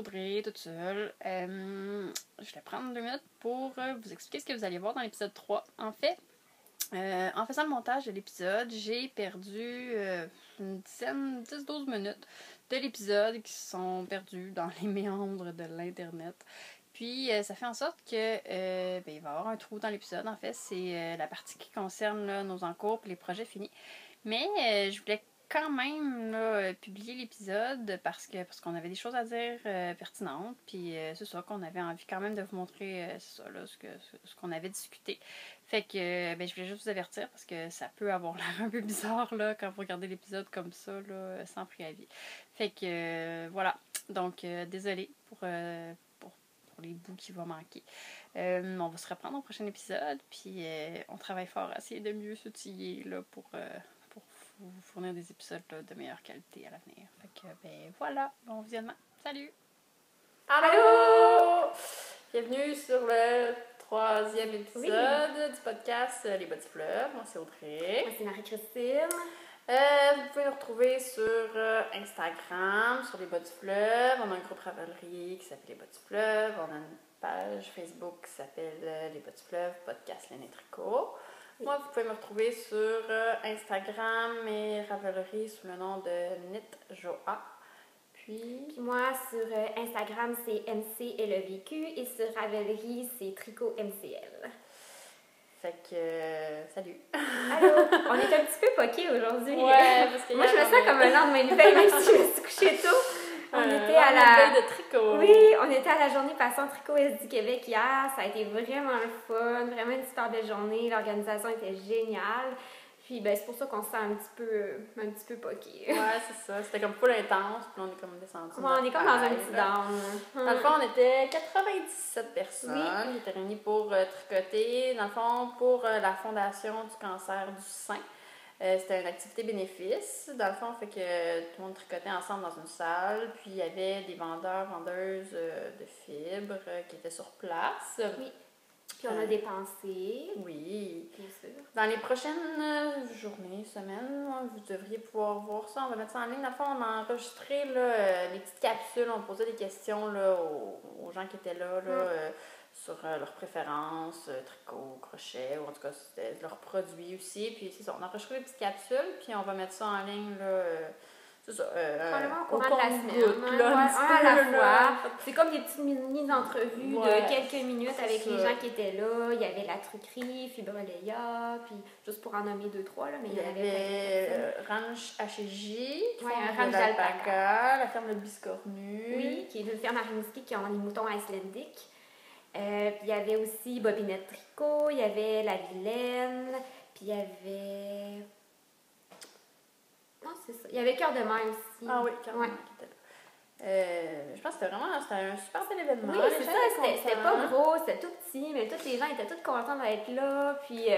Audrey, toute seule. Je vais prendre 2 minutes pour vous expliquer ce que vous allez voir dans l'épisode 3. En fait, en faisant le montage de l'épisode, j'ai perdu une dizaine, 10-12 minutes de l'épisode qui sont perdus dans les méandres de l'Internet. Puis, ça fait en sorte que il va y avoir un trou dans l'épisode. En fait, c'est la partie qui concerne là, nos encours et les projets finis. Mais je voulais quand même là, publier l'épisode parce qu'on avait des choses à dire pertinentes. Puis c'est ça qu'on avait envie quand même de vous montrer c'est ça, là, ce qu'on avait discuté. Fait que je voulais juste vous avertir parce que ça peut avoir l'air un peu bizarre là, quand vous regardez l'épisode comme ça, là, sans préavis. Fait que voilà. Donc désolée pour les bouts qui vont manquer. On va se reprendre au prochain épisode. Puis on travaille fort à essayer de mieux s'outiller là, pour vous fournir des épisodes là, de meilleure qualité à l'avenir. Fait que, voilà, bon visionnement. Salut! Allô! Bienvenue sur le 3e épisode du podcast Les Bas du Fleuve. Moi, c'est Audrey. Moi, c'est Marie-Christine. Vous pouvez nous retrouver sur Instagram, sur Les Bas du Fleuve. On a un groupe Ravelry qui s'appelle Les Bas du Fleuve. On a une page Facebook qui s'appelle Les Bas du Fleuve, podcast Laine et Tricot. Moi, vous pouvez me retrouver sur Instagram et Ravelry sous le nom de NitJoa. Puis moi, sur Instagram, c'est MCLEVQ et sur Ravelry, c'est Tricot MCL. Fait que, salut! Allô! On est un petit peu poqués aujourd'hui. Ouais, parce que moi, je me sens comme un lendemain de veille, même si je me suis couchée tôt. On était à la de tricot. Oui, on était à la journée passant Tricot SD Québec hier. Ça a été vraiment le fun, vraiment une super belle journée. L'organisation était géniale. Puis c'est pour ça qu'on se sent un petit peu poqué. Ouais, c'est ça. C'était comme full intense, puis on est comme descendu. Ouais, on est comme dans un petit down. Dans le fond, on était 97 personnes. Oui. Qui étaient réunies pour tricoter. Dans le fond, pour la Fondation du cancer du sein. C'était une activité bénéfice. Dans le fond, fait que tout le monde tricotait ensemble dans une salle. Puis il y avait des vendeurs, vendeuses de fibres qui étaient sur place. Oui. Puis on a dépensé. Oui. Bien sûr. Dans les prochaines journées, semaines, vous devriez pouvoir voir ça. On va mettre ça en ligne. Dans le fond, on a enregistré là, les petites capsules. On posait des questions là, aux gens qui étaient là. Sur leurs préférences, tricot, crochet, ou en tout cas, c'était leurs produits aussi. Puis c'est ça, on a enregistré des petites capsules, puis on va mettre ça en ligne, là, c'est ça, probablement au courant de la semaine. Goutte, là, un à la fois. C'est comme des petites mini-entrevues de quelques minutes avec les ça. gens qui étaient là. Il y avait la truquerie, Fibroléa, puis juste pour en nommer 2-3, là, mais il y avait Ranch HJ, un ranch d'alpaca, la ferme de Biscornu. Oui, qui est une ferme à Rimouski qui ont des moutons icelandiques. Puis il y avait aussi Bobinette Tricot, il y avait La Vilaine, puis il y avait... Non, c'est ça. Il y avait Cœur de mer aussi. Ah oui, Cœur de mer qui était là. Je pense que c'était un super bel événement. Oui, c'est ça, c'était pas gros, c'était tout petit, mais tous les gens étaient tous contents d'être là, puis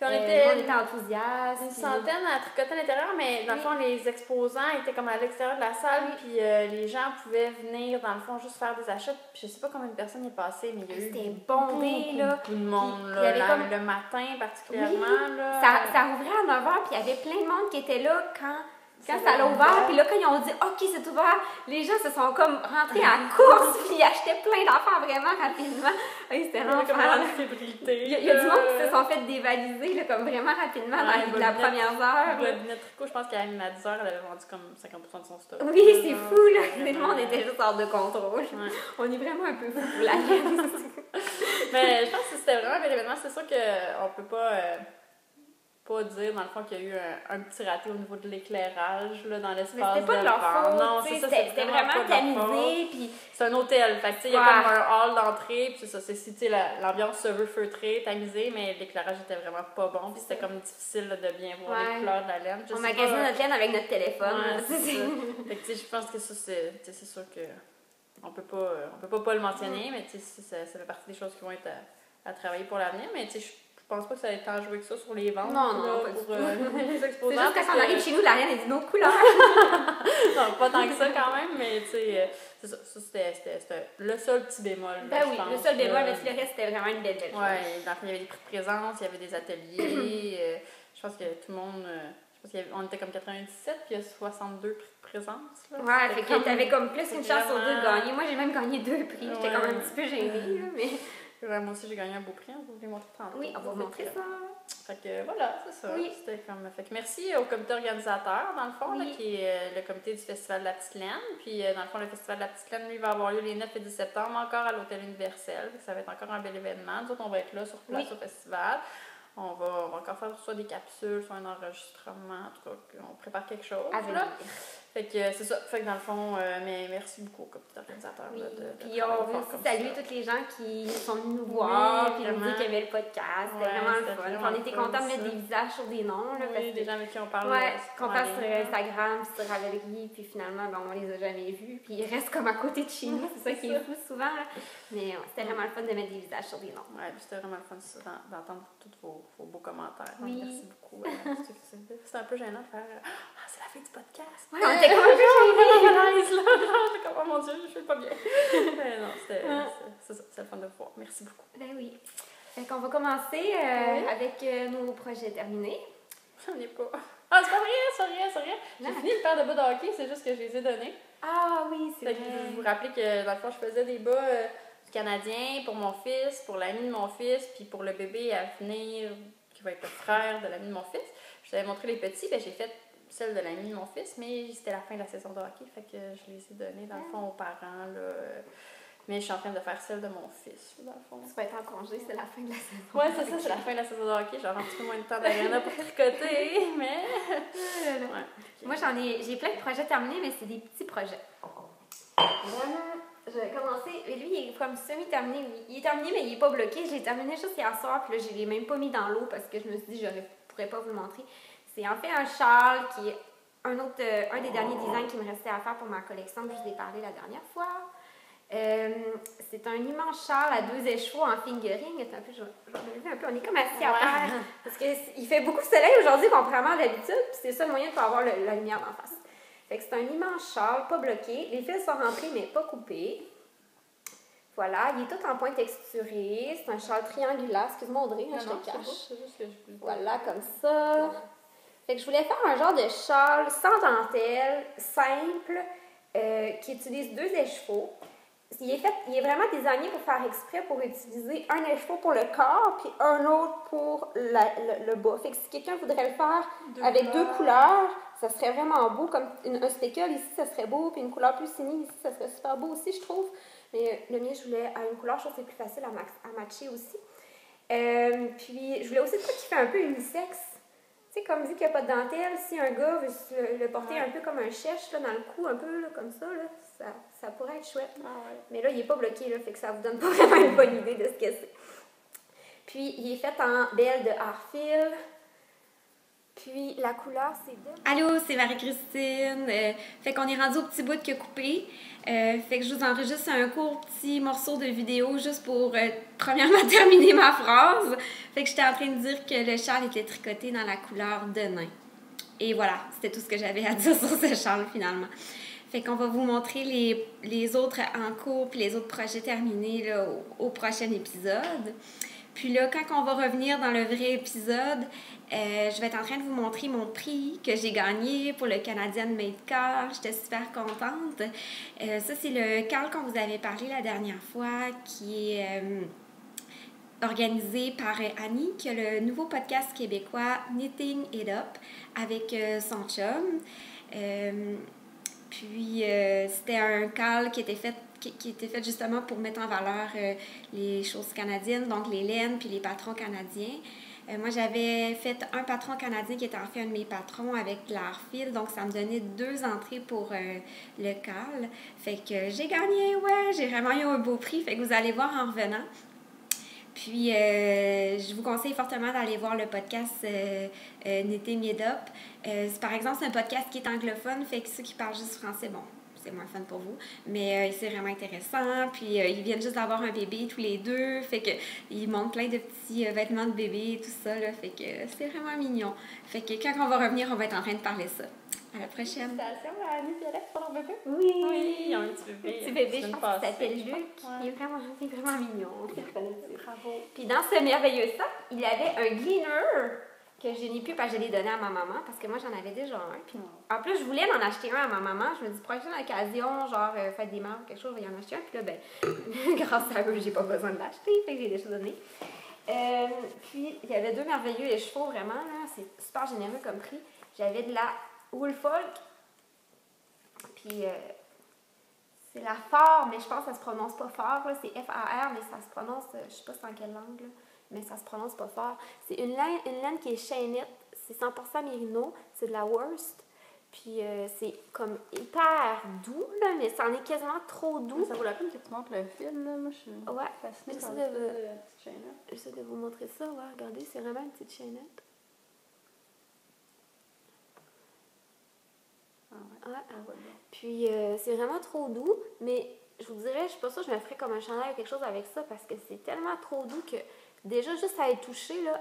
on était enthousiastes. Une centaine à tricoter à l'intérieur, mais dans le fond, les exposants étaient comme à l'extérieur de la salle, puis les gens pouvaient venir, dans le fond, juste faire des achats. Puis je sais pas combien de personnes y est passé, mais il y a eu bondé, là. Beaucoup de monde, là, le matin particulièrement. Oui, là. ça ouvrait à 9h, puis il y avait plein de monde qui était là quand ça l'a ouvert, puis là, quand ils ont dit « OK, c'est ouvert », les gens se sont comme rentrés à la course, puis ils achetaient plein d'affaires vraiment rapidement. Oui, c'était l'enfer. Il y a du monde qui se sont fait dévaliser là, comme vraiment rapidement dans la première heure. Bobinette Tricot, je pense qu'à 10h, elle avait vendu comme 50% de son stock. Oui, c'est fou, là. Le monde était juste hors de contrôle. Ouais. On est vraiment un peu fou pour la gueule. Mais je pense que c'était vraiment un bel événement. C'est sûr qu'on peut pas dire, dans le fond, qu'il y a eu un petit raté au niveau de l'éclairage là, dans l'espace. Mais c'était pas de leur faute. Non, c'est ça, c'était vraiment tamisé. Puis c'est un hôtel. Fait que, il y a comme un hall d'entrée. Puis c'est ça, c'est l'ambiance se veut feutrée, tamisée, mais l'éclairage était vraiment pas bon. Puis c'était comme difficile là, de bien voir les couleurs de la laine. On magasinait notre laine avec notre téléphone. Ouais, c'est ça. Fait que, je pense que ça, c'est sûr que on peut pas le mentionner, mais ça fait partie des choses qui vont être à travailler pour l'avenir. Mais je pense pas que ça va être tant joué que ça sur les ventes. Non, pas pour les exposants. C'est juste quand on arrive chez nous, la laine est d'une autre couleur. Non, pas tant que ça quand même, mais c'est ça. C'était le seul petit bémol. Ben oui, le seul bémol, mais le reste, c'était vraiment une belle chose. Ouais, il y avait des prix de présence, il y avait des ateliers. Je pense que tout le monde... je sais Parce qu'on était comme 97, puis il y a 62 présences. Là. Ouais, fait que t'avais comme plus une chance sur 2 de gagner. Moi, j'ai même gagné 2 prix. J'étais comme un petit peu gênée, là, mais... Ouais, moi aussi, j'ai gagné un beau prix. On va vous les montrer tantôt. Oui, on va vous montrer ça. Fait que voilà, c'est ça. Oui. C'était comme... Fait que merci au comité organisateur, dans le fond, là, qui est le comité du Festival de la Petite Laine. Puis, dans le fond, le Festival de la Petite Laine, lui, va avoir lieu les 9 et 10 septembre, encore à l'Hôtel Universel. Ça va être encore un bel événement. Nous autres, on va être là, sur place, au festival. On va encore faire soit des capsules, soit un enregistrement, en tout cas, on prépare quelque chose. Là. Fait que c'est ça. Fait que dans le fond, mais merci beaucoup au comité organisateur. Oui. Puis on veut aussi saluer toutes les gens qui sont venus nous voir, puis nous dire qu'il y avait le podcast. C'était vraiment le fun. On était contents de mettre des visages sur des noms. Là, parce des gens avec qui on parle. Qu'on passe sur Instagram, sur Ravelry, puis finalement, on les a jamais vus. Puis ils restent comme à côté de chez nous. C'est ça qui est fou souvent. Là. Mais c'était vraiment le fun de mettre des visages sur des noms. Ouais, puis c'était vraiment le fun d'entendre tous vos beaux commentaires. Oui. Merci beaucoup. C'est un peu gênant de faire c'est la fin du podcast. Ouais, on était comme un peu gênés. J'étais comme, oh mon Dieu, je fais pas bien. Mais non, c'est ça, c'est le fun de vous voir. Merci beaucoup. Ben oui. Fait qu'on va commencer avec nos projets terminés. J'en ai pas. Ah, c'est pas vrai. J'ai fini le paire de bas de hockey, c'est juste que je les ai donnés. Ah oui, c'est vrai. Je vous rappelais que dans le fond, je faisais des bas du Canadien pour mon fils, pour l'ami de mon fils, puis pour le bébé à venir, qui va être le frère de l'ami de mon fils. Je t'avais montré les petits, ben j'ai fait celle de l'ami de mon fils, mais c'était la fin de la saison de hockey, fait que je les ai donnés dans le fond aux parents, là. Mais je suis en train de faire celle de mon fils, dans le fond. Tu vas être en congé, c'est la fin de la saison. Ouais, c'est ça, c'est la fin de la saison de hockey. J'aurai un petit peu moins de temps d'arena pour tricoter, mais... Moi, j'ai plein de projets terminés, mais c'est des petits projets. Vraiment, je vais commencer. Et lui, il est comme semi-terminé. Il est terminé, mais il n'est pas bloqué. Je l'ai terminé juste hier soir, puis là, je ne l'ai même pas mis dans l'eau parce que je me suis dit, je ne pourrais pas vous le montrer. C'est en fait un châle qui est un des derniers designs qui me restait à faire pour ma collection que je vous ai parlé la dernière fois. C'est un immense châle à 2 écheveaux en fingering. Attends un peu, je vais me lever un peu. On est comme assis à terre parce qu'il fait beaucoup de soleil aujourd'hui contrairement à d'habitude. Puis c'est ça le moyen de pouvoir avoir la lumière en face. Fait que c'est un immense châle, pas bloqué. Les fils sont rentrés mais pas coupés. Voilà, il est tout en point texturé. C'est un châle triangulaire. Excuse-moi Audrey, je te cache. C'est juste que je... Voilà, comme ça. Fait que je voulais faire un genre de châle sans dentelle, simple, qui utilise 2 écheveaux. Il est vraiment designé pour faire exprès pour utiliser un écheveau pour le corps puis un autre pour le bas. Fait que si quelqu'un voudrait le faire avec 2 couleurs, ça serait vraiment beau. Comme un speckle ici, ça serait beau. Puis une couleur plus signée ici, ça serait super beau aussi, je trouve. Mais le mien, je voulais à une couleur, je trouve que c'est plus facile à matcher aussi. Puis je voulais aussi quoi qui fait un peu unisexe. Tu sais, comme vu qu'il n'y a pas de dentelle, si un gars veut le porter un peu comme un chèche là, dans le cou, un peu là, comme ça, là, ça pourrait être chouette. Mais là, il n'est pas bloqué, là, fait que ça vous donne pas vraiment une bonne idée de ce que c'est. Puis, il est fait en belle de Hartfield. Puis, la couleur, c'est de... Allô, c'est Marie-Christine. Fait qu'on est rendu au petit bout que coupé. Fait que je vous enregistre un court petit morceau de vidéo juste pour, premièrement, terminer ma phrase. Fait que j'étais en train de dire que le châle était tricoté dans la couleur de nain. Et voilà, c'était tout ce que j'avais à dire sur ce châle, finalement. Fait qu'on va vous montrer les autres en cours puis les autres projets terminés là, au prochain épisode. Puis là, quand on va revenir dans le vrai épisode, je vais être en train de vous montrer mon prix que j'ai gagné pour le Canadian Made Cal. J'étais super contente. Ça, c'est le cal qu'on vous avait parlé la dernière fois, qui est organisé par Annie, qui a le nouveau podcast québécois Knitting It Up avec son chum. Puis, c'était un cal qui était fait justement pour mettre en valeur les choses canadiennes, donc les laines puis les patrons canadiens. Moi, j'avais fait un patron canadien qui était en fait un de mes patrons avec l'Hartfield, donc ça me donnait 2 entrées pour le cal. Fait que j'ai gagné, j'ai vraiment eu un beau prix, fait que vous allez voir en revenant. Puis, je vous conseille fortement d'aller voir le podcast Knitting It Up. Par exemple, c'est un podcast qui est anglophone, fait que ceux qui parlent juste français, bon, c'est moins fun pour vous, mais c'est vraiment intéressant. Puis, ils viennent juste d'avoir un bébé tous les 2, fait que ils montrent plein de petits vêtements de bébé et tout ça, là, fait que c'est vraiment mignon. Fait que quand on va revenir, on va être en train de parler de ça. À la prochaine. Félicitations à Annie et Alex pour leur bébé. Oui, ils ont un petit bébé. Petit bébé, je pense qu'il s'appelle Luc. Ouais. Il est vraiment mignon. Bravo. Puis dans ce merveilleux sac, il avait un gleaner que je n'ai plus parce que je l'ai donné à ma maman parce que moi j'en avais déjà un. Puis, en plus, je voulais en acheter un à ma maman. Je me dis, prochaine occasion, genre, fête des mères ou quelque chose, je vais y en acheter un. Puis là, ben, grâce à eux, j'ai pas besoin de l'acheter. Fait que j'ai déjà donné. Puis, il y avait 2 merveilleux les chevaux, vraiment, là. C'est super généreux comme prix. J'avais de la Woolfolk. Puis, c'est la Fort, mais je pense que ça se prononce pas fort. Là. C'est F-A-R, mais ça se prononce, je sais pas c'est en quelle langue, là, mais ça se prononce pas fort. C'est une laine qui est chaînette. C'est 100% mérino. C'est de la Worst. Puis, c'est comme hyper doux, là, mais ça en est quasiment trop doux. Ça vaut la peine que tu montres le fil, là. Moi, je suis fascinée par cette petite chaîne-là. J'essaie de vous montrer ça. Ouais, regardez, c'est vraiment une petite chaînette. Ah ouais. Puis c'est vraiment trop doux, mais je vous dirais, je suis pas sûre que je me ferais comme un chandail ou quelque chose avec ça parce que c'est tellement trop doux que déjà juste à être touché, là,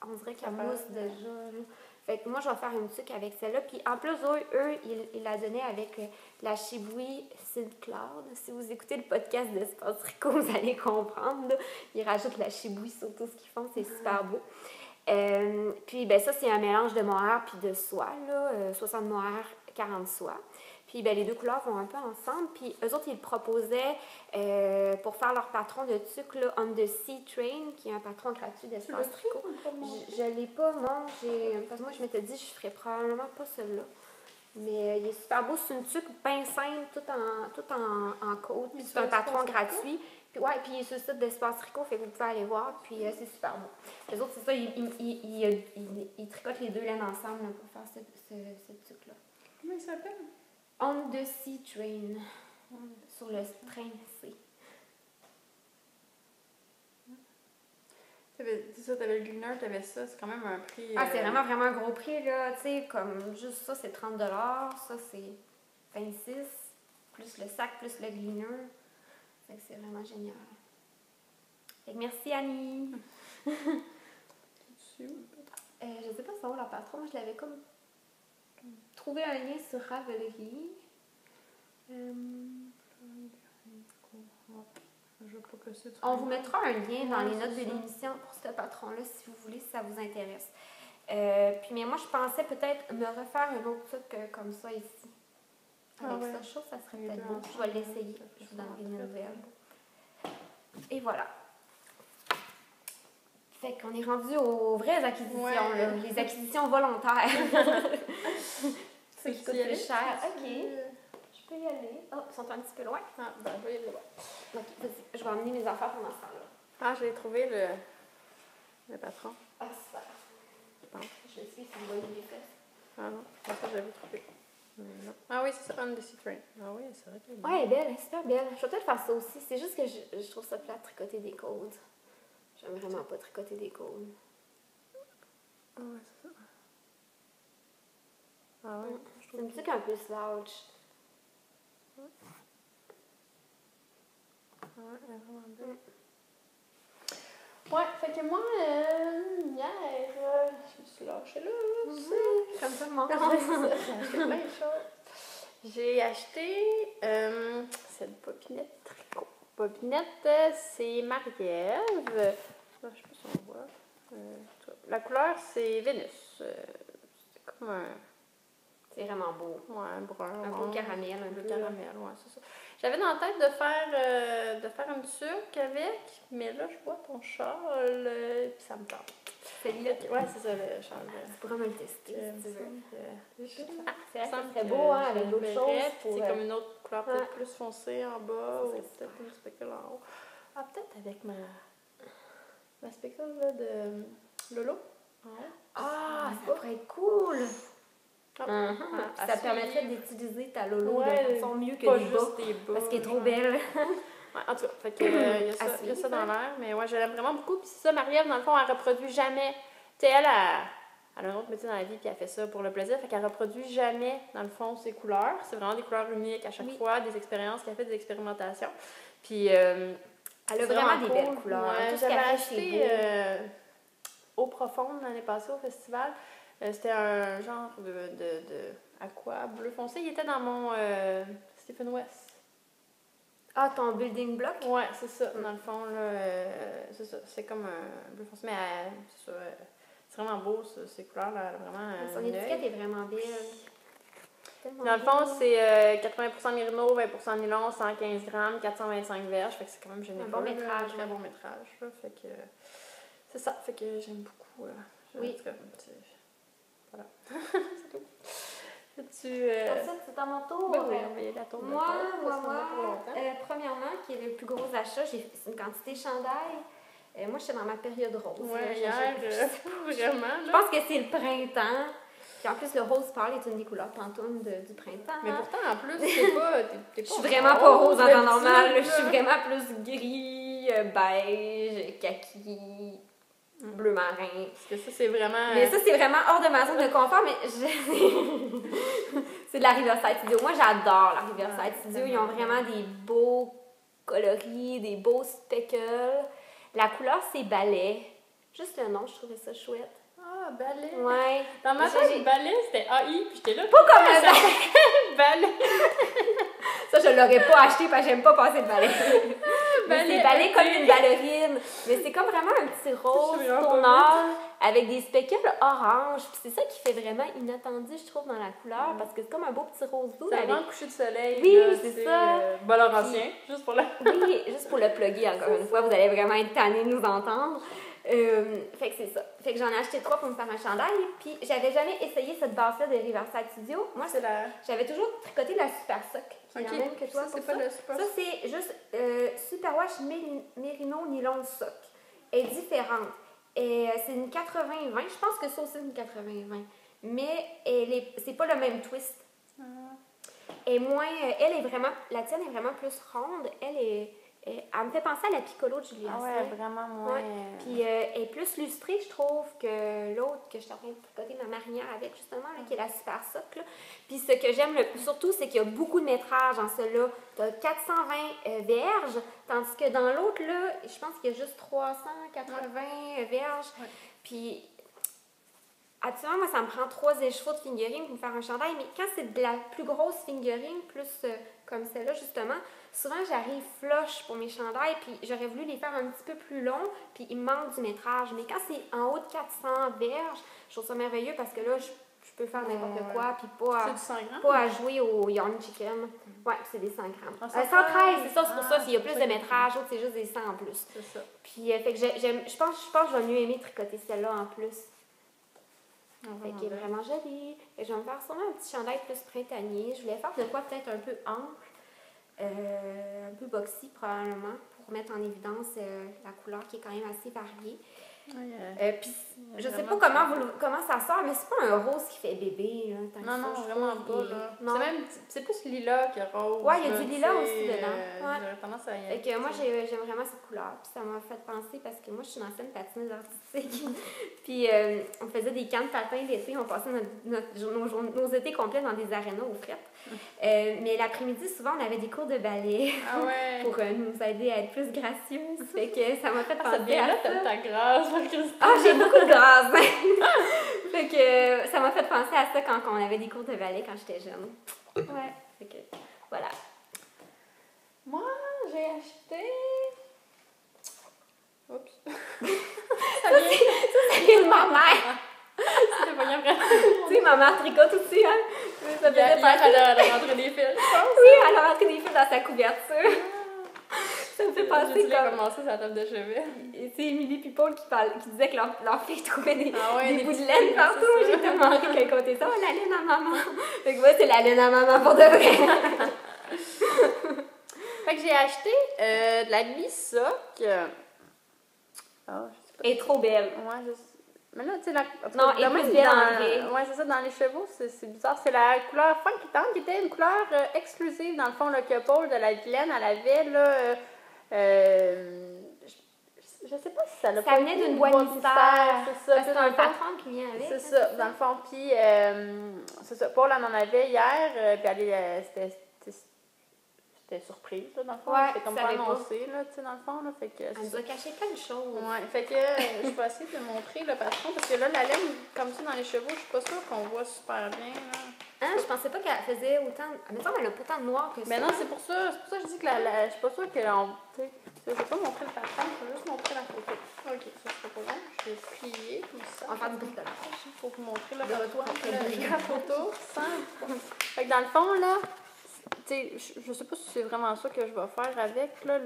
on dirait qu'elle mousse déjà. Là. Fait que moi, je vais faire une tuque avec celle-là. Puis en plus, eux ils la donnaient avec la Shibui Silk Cloud. Si vous écoutez le podcast d'Espace Tricot, vous allez comprendre. Là. Ils rajoutent la Shibui sur tout ce qu'ils font, c'est super beau. Puis ben ça, c'est un mélange de mohair puis de soie, là, 60 mohair, 40 soie. Puis ben, les 2 couleurs vont un peu ensemble. Puis eux autres, ils le proposaient pour faire leur patron de tuque, là, On the Sea Train, qui est un patron gratuit d'Espace Tricot. Je l'ai pas, non. Parce que moi, je m'étais dit, je ferais probablement pas celui-là. Mais il est super beau. C'est une tuque bien simple, tout en côte. Puis c'est un patron gratuit. Puis ouais, puis il est sur le site d'Espace Tricot, fait que vous pouvez aller voir. Puis c'est super beau. Les autres, c'est ça, ils tricotent les 2 laines ensemble là, pour faire cette tuque-là. Comment il s'appelle? On the Sea Train. Sur le train C. T'avais le glitter, t'avais ça, c'est quand même un prix... Ah, c'est vraiment un gros prix, là. Tu sais, comme juste ça, c'est 30 $. Ça, c'est 26 plus le sac, plus le glitter. Fait que c'est vraiment génial. Fait que merci, Annie. Je sais pas si ça vaut la patron. Moi, je l'avais comme trouvé un lien sur Ravelry. On vous mettra un lien dans les notes de l'émission pour ce patron-là, si vous voulez, si ça vous intéresse. Puis, mais moi, je pensais peut-être me refaire un autre truc comme ça ici. Avec ça, je trouve que ça serait peut-être bon. Je vais l'essayer. Je vous donnerai une nouvelle. Et voilà. Fait qu'on est rendu aux vraies acquisitions, là, les acquisitions volontaires. Ce qui coûte plus cher. OK. Je peux y aller. Oh, ils sont un petit peu loin. Ah, ben, je vais y aller loin. OK, vas-y. Je vais emmener mes affaires pendant ce temps-là. Ah, j'ai trouvé le patron. Ah, super. Je suis sur le bois des fesses. Ah non, ça j'avais trouvé. Non. Ah oui, c'est ça, On the Sea Train. Ah oui, c'est vrai qu'elle est belle. Ouais, elle est belle, elle est super belle. Je vais peut-être faire ça aussi. C'est juste que je trouve ça plat de tricoter des côtes. J'aime vraiment pas tricoter des côtes. Ah ouais, c'est ça. Ah ouais. C'est une truc un peu slouch. Ah ouais, elle est vraiment belle. Ouais, fait que moi, hier, je me suis lâchée là. Comme ça, mon J'ai acheté plein de choses. J'ai acheté cette bobinette tricot. Bobinette, c'est Marie-Ève. Je sais pas si on voit. La couleur, c'est Vénus. C'est comme un... C'est vraiment beau. Ouais, un brun. Un beau caramel, un peu peu. caramel, ouais, c'est ça. J'avais dans la tête de faire une tuque avec, mais là, je vois ton châle, puis ça me tente. Celui-là? Ouais, c'est ça, le châle. Tu pourras me le tester, si tu veux. C'est très beau, hein, avec d'autres choses. C'est comme une autre couleur peut-être plus foncée en bas, ou peut-être une spécule en haut. Ah, peut-être avec ma spécule là, de Lolo. Ah, ça pourrait être cool! Ça permettrait d'utiliser ta Lolo de façon mieux que des bas, parce qu'elle est trop belle. Ouais, en tout cas, fait que, y a ça dans l'air, mais ouais, je l'aime vraiment beaucoup. Puis c'est ça, Marie-Ève, dans le fond, elle reproduit jamais. Tu sais, elle a un autre métier dans la vie, puis elle fait ça pour le plaisir, fait qu'elle reproduit jamais, dans le fond, ses couleurs. C'est vraiment des couleurs uniques à chaque fois, des expériences qu'elle fait, des expérimentations. Puis, elle a vraiment des belles couleurs. Ouais, j'avais acheté Eau Profonde l'année passée au festival. C'était un genre de aqua bleu foncé. Il était dans mon Stephen West. Ah, ton building block? Ouais, c'est ça. Dans le fond, là, c'est ça. C'est comme un bleu foncé, mais c'est ça. vraiment beau, ça, ces couleurs-là. Vraiment. Son étiquette est vraiment belle. Dans le fond, c'est 80% mérino, 20% nylon, 115 grammes, 425 verges. Fait que c'est quand même généreux. Un bon métrage. Très bon métrage. Là, fait que c'est ça. Fait que j'aime beaucoup. Oui. En tout cas, voilà. C'est tout. Ensuite, c'est à mon tour. Ben oui, on va y aller à tour de Moi, porte, premièrement, qui est le plus gros achat, c'est une quantité chandail. Moi, j'étais dans ma période rose. Ouais, Là, hier, vraiment. Je pense que c'est le printemps. Puis en plus, le rose pâle est une des couleurs pantone du printemps. Mais pourtant, en plus, t'es pas. Je suis vraiment pas rose en temps normal. Je suis vraiment plus gris, beige, kaki, bleu marin. Parce que ça, c'est vraiment. Mais ça, c'est vraiment hors de ma zone de confort. Mais c'est de la Riverside Studio. Moi, j'adore la Riverside Studio. Ils ont vraiment des beaux coloris, des beaux speckles. La couleur, c'est balai. Juste le nom, je trouvais ça chouette. Ah, balai. Ouais. Dans ma tête, balai, c'était AI, puis j'étais là. Pas comme un balai. Balai. Ça, je l'aurais pas acheté parce que j'aime pas passer le balai. Mais Balai, c'est balai ok. comme une ballerine. Mais c'est comme vraiment un petit rose tourneur avec des speckles orange. Puis c'est ça qui fait vraiment inattendu, je trouve, dans la couleur. Parce que c'est comme un beau petit rose doux. C'est avec... vraiment le coucher de soleil. Oui, là, c'est ça. Bas Laurentien, juste pour la. Oui, juste pour le plugger encore une fois, vous allez vraiment être tannés de nous entendre. Fait que c'est ça. Fait que j'en ai acheté 3 pour me faire un chandail. Puis j'avais jamais essayé cette base-là de Riverside Studio. Moi, C'est la. j'avais toujours tricoté la Super Sock. C'est la Ok. même que toi Ça, pour c'est pas ça. le super. Ça, c'est juste Superwash Merino Nylon Sock. Elle est différente. Et c'est une 80-20. Je pense que ça aussi, c'est une 80-20. Mais c'est pas le même twist. Et moins, elle est vraiment, la tienne est vraiment plus ronde. Elle me fait penser à la Piccolo de Julia. Ah ouais, vraiment moins. Ouais. Puis elle est plus lustrée, je trouve, que l'autre que je suis en train de tricoter ma marinière avec, justement, là, qui est la Super Sock. Là. Puis ce que j'aime le plus surtout, c'est qu'il y a beaucoup de métrage en celle-là. Tu as 420 verges, tandis que dans l'autre, là, je pense qu'il y a juste 380 verges. Ouais. Puis actuellement, moi, ça me prend 3 écheveaux de fingering pour me faire un chandail, mais quand c'est de la plus grosse fingering, plus comme celle-là, justement, souvent, j'arrive flush pour mes chandails, puis j'aurais voulu les faire un petit peu plus longs, puis il me manque du métrage. Mais quand c'est en haut de 400 verges, je trouve ça merveilleux parce que là, je peux faire n'importe quoi, puis C'est du 100 grammes? pas à jouer au yarn chicken. Ouais, c'est des 100 grammes. Ah, 113, c'est ça, c'est pour ça, s'il y a plus de métrage, l'autre, c'est juste des 100 en plus. C'est ça. Puis, fait que je pense que je vais mieux aimer tricoter celle-là en plus. Fait qu'elle est vraiment jolie. Et je vais me faire sûrement un petit chandail plus printanier. Je voulais faire de quoi peut-être un peu ample, un peu boxy probablement, pour mettre en évidence la couleur qui est quand même assez variée. Puis je sais pas comment ça sort, mais c'est pas un rose qui fait bébé. Là, Non, vraiment pas. Là. Non. C'est plus lilas que rose. Ouais, il y a là, du lilas tu sais, aussi dedans. Ouais. J'aurais tendance à y Fait aller. que moi, j'aime vraiment cette couleur. Puis ça m'a fait penser parce que moi, je suis une ancienne patineuse artistique. Puis on faisait des camps de patins l'été. On passait nos étés complets dans des arénas aux frettes. Mais l'après-midi, souvent, on avait des cours de ballet Ah ouais. pour nous aider à être plus gracieuses. Fait que ça m'a fait penser Ça devient à là, ça. t'as ta grâce, Christine. Ah, j'ai beaucoup de grâce! Fait que ça m'a fait penser à ça quand on avait des cours de ballet quand j'étais jeune. Ouais. Fait que voilà. Moi, j'ai acheté. Oups. Ça vient de ma mère! C'était pas bien vrai. Tu sais, ma mère tricote aussi, hein? Ça faisait Hier, penser. elle a rentré des fils, je pense. Oui, elle a rentré des fils dans sa couverture. Ça me fait penser J'ai comme. commencé sur la table de chevet. Et c'est Émilie puis Paul qui disait que leur fille trouvait des bouts de petits laine trucs, partout. c'est ça. J'ai tellement ri qu'elle comptait ça. Oh, la laine à maman! Fait que moi, c'est la laine à maman pour de vrai. Fait que j'ai acheté de la Bissoc. Ah, je sais pas. Elle est trop belle. Ouais, je sais. Mais là, tu sais, la. Non, elle est plus belle enlevée. Ouais, c'est ça, dans les chevaux, c'est bizarre. C'est la couleur Funkitante qui était une couleur exclusive, dans le fond, le que Paul de la Vilaine, elle avait, là. Je sais pas si ça l'a Ça venait d'une boîte mystère. C'est ça. Parce que Puis c'est dans un le fond, patron qui vient avec. c'est ça, dans le fond. Puis, c'est ça. Paul, elle en avait hier, puis elle c'était surprise, là, dans le fond. Ouais, c'était comme ça pas savait pas. annoncé, là, tu sais, dans le fond, là. Fait que. Elle nous a caché plein de choses. Ouais, fait que je vais essayer de montrer le patron parce que là, la laine, comme ça, dans les chevaux, je suis pas sûre qu'on voit super bien, là. Hein, je pensais pas qu'elle faisait autant. Mais me semble qu'elle a pas tant de noir que ça. Mais non, c'est pour ça que je dis que je suis pas sûre que. Je vais pas montrer le pattern, je vais juste montrer la photo. Ok, ça sera pas long. Je vais plier comme ça. On va faire du bricolage. Pour vous montrer le De retour après le la photo. Fait que dans le fond, là, tu sais, je sais pas si c'est vraiment ça que je vais faire avec, là,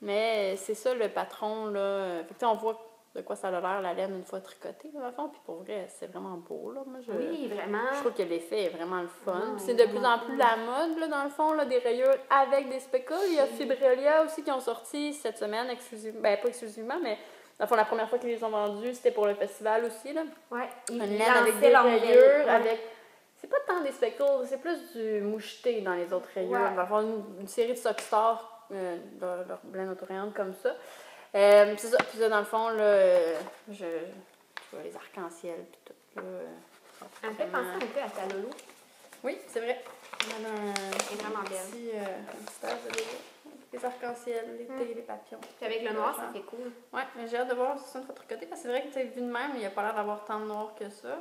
mais c'est ça le patron, là. Fait que, on voit de quoi ça a l'air, la laine, une fois tricotée, dans le fond. Puis pour vrai, c'est vraiment beau, là. Moi, Oui, vraiment. je trouve que l'effet est vraiment le fun. Non, C'est de plus en plus la mode, là, dans le fond, là, des rayures avec des speckles. Il y a Fibrelia aussi qui ont sorti cette semaine, exclusivement. Ben, pas exclusivement, mais dans le fond, la première fois qu'ils les ont vendus, c'était pour le festival aussi, là. Ouais. Une laine avec des rayures, avec... C'est pas tant des speckles, c'est plus du moucheté dans les autres rayures. On va avoir une série de Sockstar, leur laine autoréante comme ça. C'est ça. Puis ça, dans le fond, là, je vois les arcs-en-ciel puis tout, là. Elle me fait penser un peu à ta Lolo. Oui, c'est vrai. On a Elle est vraiment belle. un petit stage de Lolo. Les arcs-en-ciel, l'été, les papillons. Puis avec le noir, ça fait cool. Ouais, mais j'ai hâte de voir si ça une fois tricoté, parce que c'est vrai que, tu sais, vu de même, il n'y a pas l'air d'avoir tant de noir que ça, là.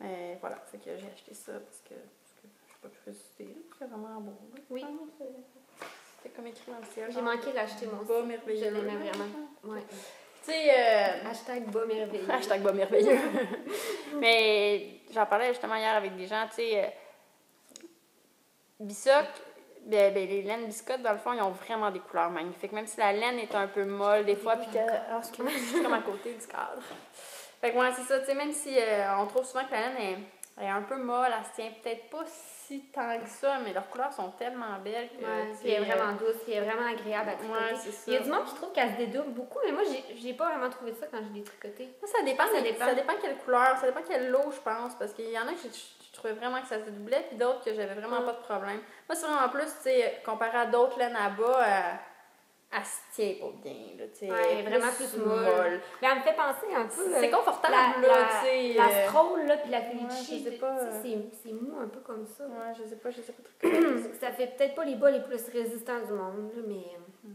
Mais voilà, fait que j'ai acheté ça parce que je sais pas plus résister. C'est vraiment beau. Là. Oui. C'était comme écrit dans le ciel. J'ai manqué de l'acheter, mon bas merveilleux. Je l'aimais vraiment. Ouais. Tu sais. Hashtag bas merveilleux. Hashtag bas merveilleux. Mais j'en parlais justement hier avec des gens, tu sais. Bissoc, les laines biscottes, dans le fond, ils ont vraiment des couleurs magnifiques. Même si la laine est un peu molle des fois, puis que. Ah, excuse-moi, je suis comme à côté du cadre. Fait que ouais, c'est ça, tu sais, même si on trouve souvent que la laine est un peu molle, elle se tient peut-être pas si tant que ça, mais leurs couleurs sont tellement belles que. Ouais, puis elle est vraiment douce, puis elle est vraiment agréable à tricoter. Ouais, c'est ça. Il y a du monde qui trouve qu'elle se dédouble beaucoup, mais moi, j'ai pas vraiment trouvé ça quand je l'ai tricotée. Ça dépend quelle couleur, ça dépend quelle lot, je pense, parce qu'il y en a que je trouvais vraiment que ça se dédoublait, puis d'autres que j'avais vraiment pas de problème. Moi, c'est vraiment plus, tu sais, comparé à d'autres laines à bas, elle se tient pas bien, là, tu sais. Ouais, elle est vraiment plus molle. Mais elle me fait penser un peu... C'est confortable, là, tu sais. La scroll, là, puis la Felici, je sais pas. C'est mou un peu comme ça. Ouais, je sais pas Ça fait peut-être pas les bas les plus résistants du monde, là, mais...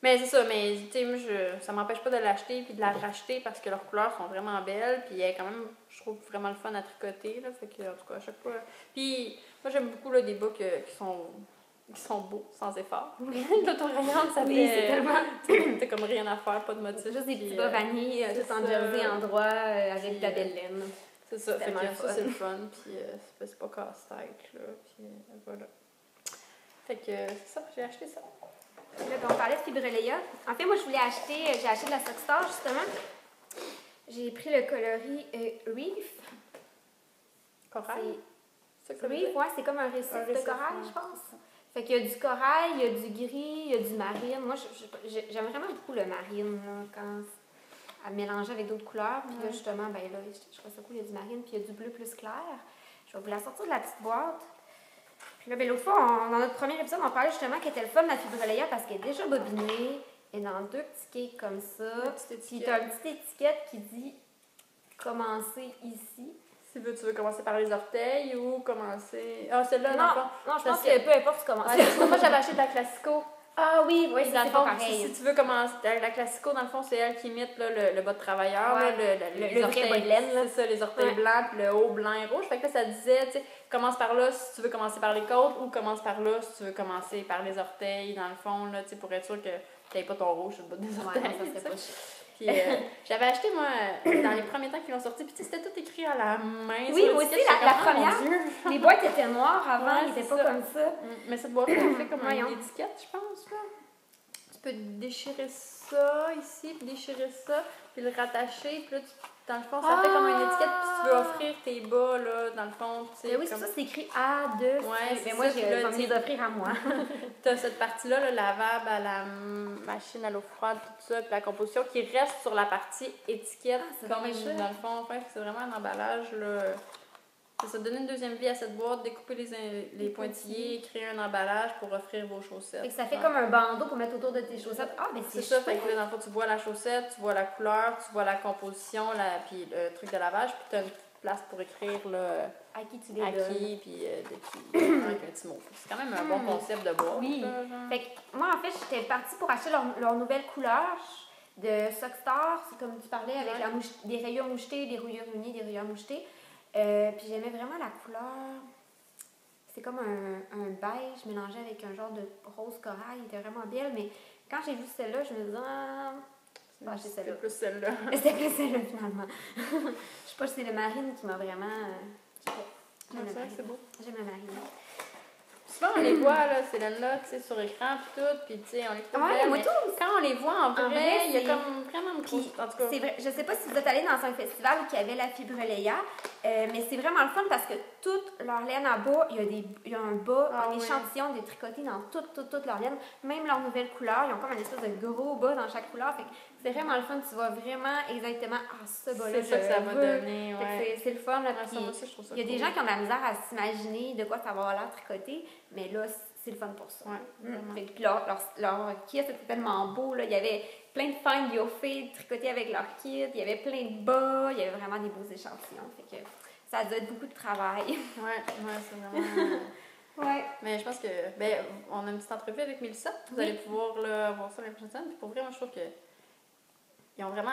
Mais c'est ça, mais tu sais, moi, ça m'empêche pas de l'acheter puis de la racheter parce que leurs couleurs sont vraiment belles, puis elle est quand même, je trouve, vraiment le fun à tricoter, là, fait que, en tout cas, à chaque fois... Puis, moi, j'aime beaucoup, là, des bas qui sont beaux, sans effort. L'autorayante, ça oui, fait... c'est tellement... T'as comme rien à faire, pas de motif. Juste des petits bas vanille, tout en jersey endroit, avec de la belle laine. C'est ça, fait que ça, c'est le fun, puis c'est pas casse-tête, là, puis voilà. Fait que c'est ça, j'ai acheté ça. Là, on parlait de Fibrelia. En fait, moi, j'ai acheté de la Sockstar, justement. J'ai pris le coloris Reef. Corail? Reef, ouais, c'est comme un récif de corail, je pense. Fait qu'il y a du corail, il y a du gris, il y a du marine. Moi, j'aime vraiment beaucoup le marine, là, quand à mélanger avec d'autres couleurs. Puis là, justement, ben là, je trouve ça cool, il y a du marine, puis il y a du bleu plus clair. Je vais vous la sortir de la petite boîte. Puis là, ben, l'autre fois, dans notre premier épisode, on parlait justement qu'elle était le fun de la Fibrelia parce qu'elle est déjà bobinée. Elle est dans 2 petits cakes comme ça. Puis tu as une petite étiquette qui dit « Commencer ici ». Si tu veux commencer par les orteils ou commencer... Ah, celle-là, non, je pense que peu importe tu commences. Ouais, moi, j'avais acheté de la Classico. Ah oui, c'est dans le pas fond, pareil. si tu veux commencer... La Classico, dans le fond, c'est elle qui imite là, le bas de travailleur. Ouais. Là, les orteils, vrai bas de laine. C'est ça, les orteils blancs, puis le haut blanc et rouge. Fait que là, ça disait, tu sais, commence par là si tu veux commencer par les côtes ou commence par là si tu veux commencer par les orteils, dans le fond, là, tu sais, pour être sûr que tu n'aies pas ton rouge sur le bas des orteils. Ouais, ça, c'est pas chiant. Puis j'avais acheté, moi, dans les premiers temps qu'ils l'ont sorti, puis c'était tout écrit à la main. Oui, aussi, la première. Les boîtes étaient noires avant, Ouais, ils n'étaient c'est pas ça. comme ça. Mais cette boîte-là, on fait comme Voyons. une étiquette, je pense, là. Tu peux déchirer ça ici, puis déchirer ça, puis le rattacher, puis là, dans le fond, ça fait comme une étiquette, puis si tu veux offrir tes bas, là, dans le fond, tu sais. Mais oui, comme... c'est ça, c'est écrit A2. Ouais, mais moi, j'ai vais me les offrir à moi. T'as cette partie-là, le lavable à la machine à l'eau froide, tout ça, puis la composition qui reste sur la partie étiquette, c'est comme dommage chouette. dans le fond, ouais, c'est vraiment un emballage, là. Ça donne une deuxième vie à cette boîte, découper les pointillés, créer un emballage pour offrir vos chaussettes. Fait que ça fait comme un bandeau pour mettre autour de tes chaussettes. Ah, mais c'est ça, fait que là, dans le fond, tu vois la chaussette, tu vois la couleur, tu vois la composition, puis le truc de lavage, puis tu as une petite place pour écrire là, à qui tu les à donnes. qui, puis de qui, avec un petit mot. C'est quand même un bon concept de boîte. Oui. Là, genre. Fait que moi, en fait, j'étais partie pour acheter leur nouvelle couleur de Sockstar. C'est comme tu parlais, avec des rayures mouchetées, des rayures unies, des rayures mouchetées. Puis j'aimais vraiment la couleur. C'est comme un beige mélangé avec un genre de rose corail. Il était vraiment belle, mais quand j'ai vu celle-là, je me disais, c'est celle-là. C'est plus celle-là. C'était plus celle-là, finalement. Je sais pas si c'est le marine qui m'a vraiment... J'aime le marine. C'est beau. J'aime le marine. Souvent, on les voit, là, Célène-là, tu sais, sur écran, puis tout, puis tu sais, on les trouve belles, moi mais tout. quand on les voit en vrai, il y a c'est- comme vraiment une grosse... En tout cas, C'est vrai, je sais pas si vous êtes allé dans un festival où il y avait la Fibreléa, mais c'est vraiment le fun parce que toute leur laine à bas, il y a un bas, un échantillon de tricoté dans toute leur laine, même leur nouvelle couleur, ils ont comme une espèce de gros bas dans chaque couleur, fait que c'est vraiment le fun, tu vois vraiment exactement ce bas-là. c'est ça que ça va donner, Fait que ouais. c'est le fun, là, Ouais, puis ça, moi aussi, je trouve ça il y a des cool. gens qui ont de la misère à s'imaginer de quoi ça va avoir l'air tricoté, mais là, c'est le fun pour ça. Ouais, vraiment. Fait que puis leur kit, c'était tellement beau. Là. Il y avait plein de fans yoffés tricotées avec leur kit. Il y avait plein de bas. Il y avait vraiment des beaux échantillons. Fait que ça a dû être beaucoup de travail. Ouais, c'est vraiment... Ouais. Mais je pense que, ben, on a une petite entrevue avec Mélissa. Vous allez pouvoir là, voir ça la prochaine semaine. Puis pour vrai, moi, je trouve que ils ont vraiment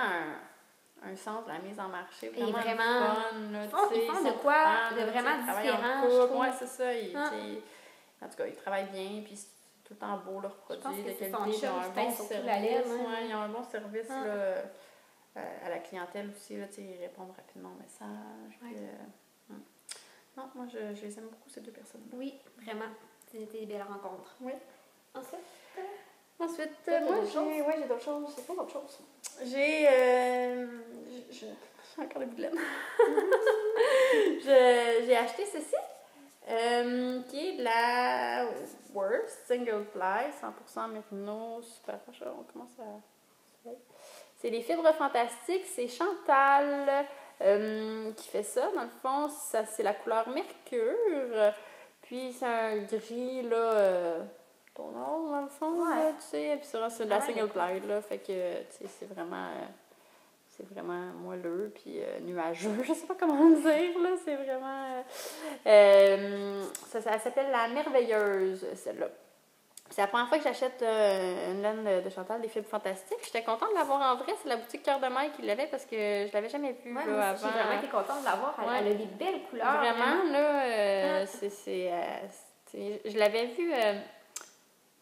un sens de la mise en marché. Vraiment, vraiment, fun. Là, ils font de quoi de vraiment différent, je trouve. Ouais, c'est ça. En tout cas, ils travaillent bien. Puis c'est tout le temps beau, leurs produits pense que de c'est qualité. son Ils chum ont un qui bon paye surtout service. la laine, hein. Ouais, ils ont un bon service là, à la clientèle aussi. Là, ils répondent rapidement aux messages. Ouais. Puis, non, moi, je les aime beaucoup, ces deux personnes. Oui, vraiment. C'était des belles rencontres. Oui. Ensuite, Moi, d'autres choses? j'ai d'autres choses. C'est quoi d'autres choses? J'ai encore des bouts de laine. J'ai acheté ceci, qui est de la Worst Single Ply, 100% merino, super proche. On commence à... C'est les fibres fantastiques. C'est Chantal qui fait ça. Dans le fond, ça, c'est la couleur Mercure. Puis c'est un gris, là... tournant dans le fond, là, tu sais, puis c'est de la single ply, là, fait que, tu sais, c'est vraiment moelleux, puis nuageux, je sais pas comment le dire, là, c'est vraiment... ça s'appelle La Merveilleuse, celle-là. C'est la première fois que j'achète une laine de Chantal, des fibres fantastiques. J'étais contente de l'avoir en vrai, c'est la boutique Cœur de Maille qui l'avait, parce que je l'avais jamais vue, Ouais, là, j'ai avant. vraiment été contente de l'avoir. Elle a des belles couleurs. Vraiment, là, je l'avais vue...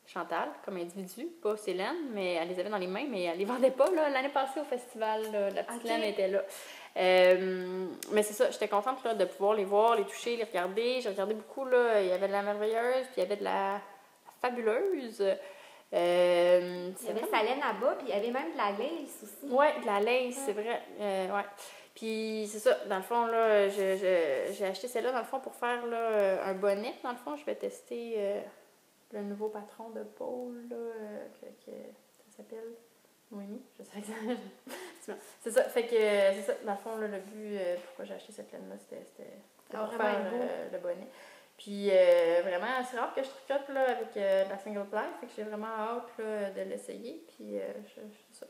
Chantal, comme individu, pas Célène, mais elle les avait dans les mains, mais elle les vendait pas, là. L'année passée au festival, là, la petite laine était là. Mais c'est ça, j'étais contente là, de pouvoir les voir, les toucher, les regarder. J'ai regardé beaucoup, là. Il y avait de la merveilleuse, puis il y avait de la fabuleuse. Il y avait sa laine à bas, puis il y avait même de la lace aussi. Oui, de la lace, c'est vrai. Ouais. Puis c'est ça, dans le fond, là, j'ai acheté celle-là, dans le fond, pour faire là, un bonnet. Dans le fond, je vais tester... le nouveau patron de Paul, là, ça s'appelle Noémie, je sais que c'est ça, fait que c'est ça, dans le fond, là, le but, pourquoi j'ai acheté cette laine-là, c'était pour faire le bonnet. Puis vraiment, c'est rare que je tricote là, avec la single ply, fait que j'ai vraiment hâte là, de l'essayer. Puis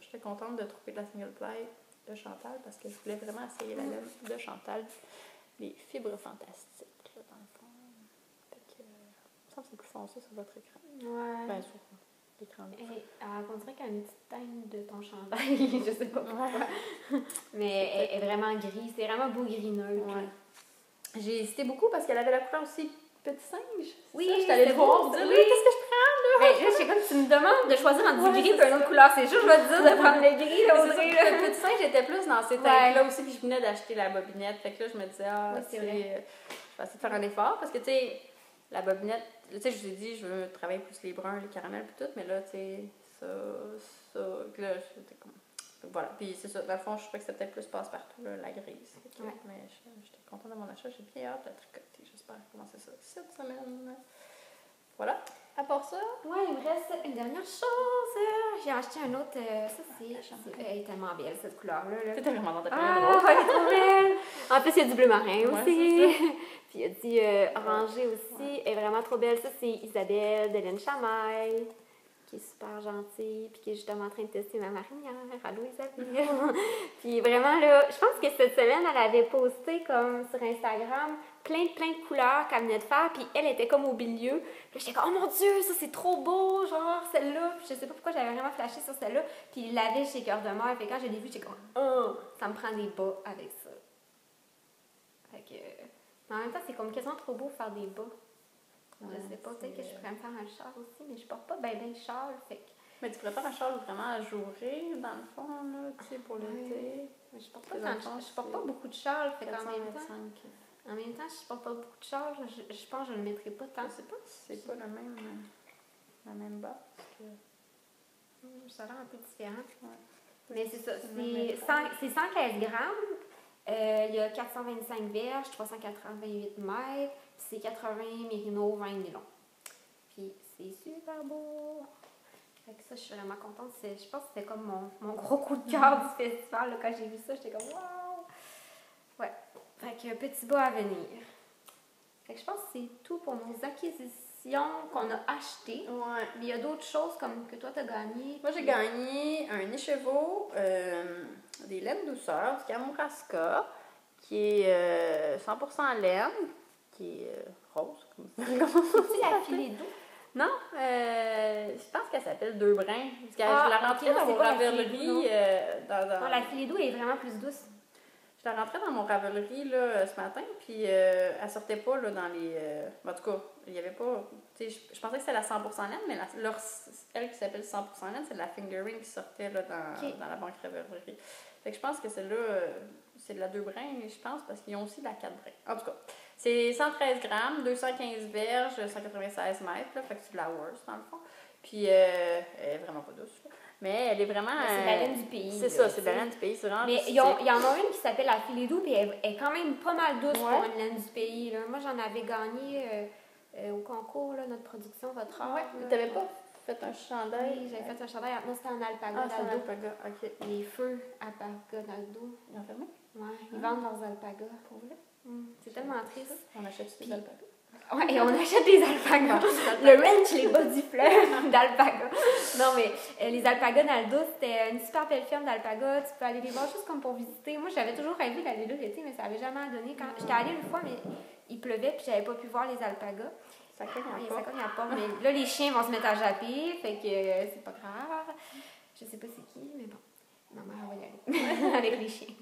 j'étais contente de trouver de la single ply de Chantal parce que je voulais vraiment essayer la laine de Chantal, les fibres fantastiques, là, dans le fond. C'est plus foncé sur votre écran. Ouais. Ben, sur l'écran. On dirait qu'elle a une petite teinte de ton chandail, je sais pas pourquoi. Mais elle est vraiment gris, c'est vraiment beau gris neutre. Ouais. J'ai hésité beaucoup parce qu'elle avait la couleur aussi petit singe. Oui, je t'allais te voir dire, qu'est-ce que je prends là? Ben, là, je sais pas si tu me demandes de choisir entre du gris et une autre couleur. C'est sûr, je vais te dire de prendre le gris, là, Audrey. Le petit singe, j'étais plus dans ces teintes-là aussi, puis je venais d'acheter la bobinette. Fait que là, je me disais, c'est vrai. Je vais essayer de faire un effort parce que, tu sais, la bobinette, tu sais, je vous ai dit, je veux travailler plus les bruns, les caramels, puis tout, mais là, tu sais, puis là, j'étais comme. Donc, voilà, puis c'est ça, dans le fond, je trouvais que c'était peut-être plus passe-partout, là, la grise. Mais j'étais contente de mon achat, j'ai bien hâte de la tricoter, j'espère commencer ça cette semaine. Voilà, à part ça. Ouais, il me reste une dernière chose. J'ai acheté un autre, elle est tellement belle, cette couleur-là. Là. C'était vraiment dans ta Ah, période elle est trop belle! En plus, il y a du bleu marin aussi. Ouais, Puis il y a du orangé aussi. Elle est vraiment trop belle. Ça, c'est Isabelle d'Hélène Chamaille, qui est super gentille, puis qui est justement en train de tester ma marinière. Allô, Isabelle! Puis vraiment, là, je pense que cette semaine, elle avait posté comme sur Instagram plein de couleurs qu'elle venait de faire, puis elle était comme au milieu. Puis j'étais comme, oh mon Dieu, ça c'est trop beau, genre celle-là. Puis je sais pas pourquoi j'avais vraiment flashé sur celle-là. Puis il l'avait chez Cœur de Mer. Fait quand je l'ai vue, j'étais comme, oh, ça me prend des bas avec ça. Fait que... Mais en même temps, c'est comme quasiment trop beau faire des bas. Ouais, je sais pas, peut-être que je c'est- pourrais me faire un châle aussi, mais je porte pas ben de châle, fait que... Mais tu pourrais faire un châle vraiment ajouré, dans le fond, là, tu sais, pour l'été. Mais je porte pas, Les enfants, je porte pas c'est beaucoup de châle, fait qu'en même temps... 425. En même temps, si je porte pas beaucoup de châle, je pense que je le mettrai pas tant. Je sais pas si c'est pas la même base que... Ça a l'air un peu différent. Ouais. Mais c'est ça, C'est le même c'est 115 grammes. Il y a 425 verges, 388 mètres, puis c'est 80 mérino, 20 nylon. Puis c'est super beau. Fait que ça, je suis vraiment contente. Je pense que c'était comme mon gros coup de cœur du festival. Là, quand j'ai vu ça, j'étais comme wow! Ouais. Fait que petit bas à venir. Fait que je pense que c'est tout pour nos acquisitions qu'on a achetées. Ouais. Mais il y a d'autres choses comme que toi, t'as gagné. Moi, j'ai gagné un écheveau, des laines douceur, du Kamouraska, qui est 100% laine, qui est rose, comme ça. C'est-tu la filée d'eau? Non, je pense qu'elle s'appelle Deux Brins. Parce que Ah, je la ok, rentrais non, dans c'est mon pas la Filet d'eau, ravellerie. Non, la filée d'eau est vraiment plus douce. Je la rentrais dans mon ravellerie là, ce matin, puis elle sortait pas là, dans les. En tout cas, il y avait pas. Tu sais, je pensais que c'était la 100% laine, mais elle qui s'appelle 100% laine, c'est de la fingering qui sortait là, dans la banque ravellerie. Fait que je pense que celle-là, c'est de la 2 brins, je pense, parce qu'ils ont aussi de la 4 brins. En tout cas, c'est 113 grammes, 215 verges, 196 mètres, là, fait que c'est de la Worst dans le fond. Puis elle est vraiment pas douce, là. Mais elle est vraiment. C'est de la laine du pays. C'est ça, c'est de la laine du pays, c'est vraiment. Mais il y en a une qui s'appelle la filée d'eau, puis elle est quand même pas mal douce Ouais. pour une laine du pays. Là. Moi, j'en avais gagné au concours, là, notre production, votre art. Ouais, là. t'avais pas fait un chandail? Oui, j'avais fait un chandail. Non, c'était en alpaga Ah, c'est un d'Aldo. alpaga, ok. Les feux alpaga d'Aldo. Ils ont fermé? Ouais, ils vendent leurs alpagas. Pour vrai? C'est tellement triste. On achète des alpagas? Ouais, et on achète des alpagas. Le ranch, les bas du fleuve d'alpaga. Non, mais les alpagas d'Aldo, c'était une super belle ferme d'alpagas. Tu peux aller les voir juste comme pour visiter. Moi, j'avais toujours rêvé d'aller là l'été, mais ça n'avait jamais donné. Quand j'étais allée une fois, mais il pleuvait, puis j'avais pas pu voir les alpagas. Ça cogne Ouais, encore. ça cogne à pas. Mais là, les chiens vont se mettre à japper, fait que c'est pas grave. Je sais pas c'est qui, mais bon. Ma mère va y aller avec les chiens.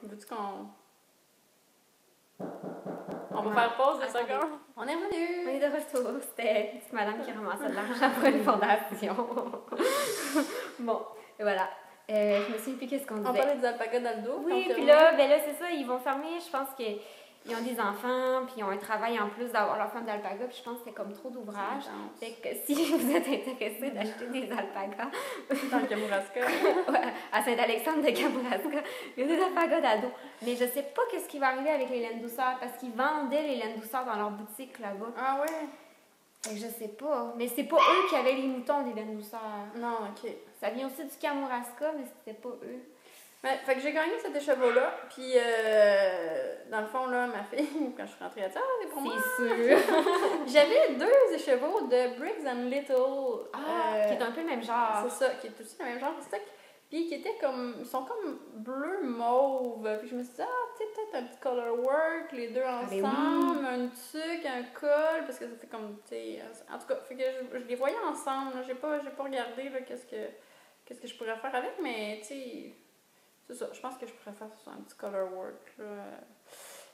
Veux-tu qu'on. On va faire pause de Attendez. secondes? On est On revenu! est de retour. C'était une petite madame qui ramassait de l'argent pour une fondation. Bon, et voilà. Je me souviens plus qu'est-ce qu'on On disait. parlait des alpagas d'Aldo. Oui, puis là, c'est ça, ils vont fermer. Je pense qu'ils ont des enfants, puis ils ont un travail en plus d'avoir leur femme d'alpaga, puis je pense que c'est comme trop d'ouvrage. Fait que si vous êtes intéressé d'acheter des alpagas Dans le Kamouraska. à Saint-Alexandre de Kamouraska, il y a des alpagas d'ado. Mais je sais pas qu'est-ce qui va arriver avec les laines douceurs, parce qu'ils vendaient les laines douceurs dans leur boutique là-bas. Ah ouais? Fait que je sais pas. Mais c'est pas eux qui avaient les moutons des laines douceurs. Non, ok. Ça vient aussi du Kamouraska, mais c'était pas eux. Ouais, fait que j'ai gagné cet écheveau-là, puis dans le fond, là, ma fille, quand je suis rentrée, elle a dit « Ah, c'est pour moi! » C'est sûr. J'avais 2 écheveaux de Briggs and Little. Qui est un peu le même genre. C'est ça, qui est aussi le même genre de stick. Puis qui était comme. Ils sont comme bleu mauve. Puis je me suis dit, ah, tu sais, peut-être un petit color work, les deux ben ensemble, un tuque, un col, parce que ça fait comme, tu sais. En tout cas, fait que je les voyais ensemble. Là. J'ai pas regardé là, qu'est-ce que je pourrais faire avec, mais tu sais. C'est ça, je pense que je pourrais faire ça, un petit color work. Là.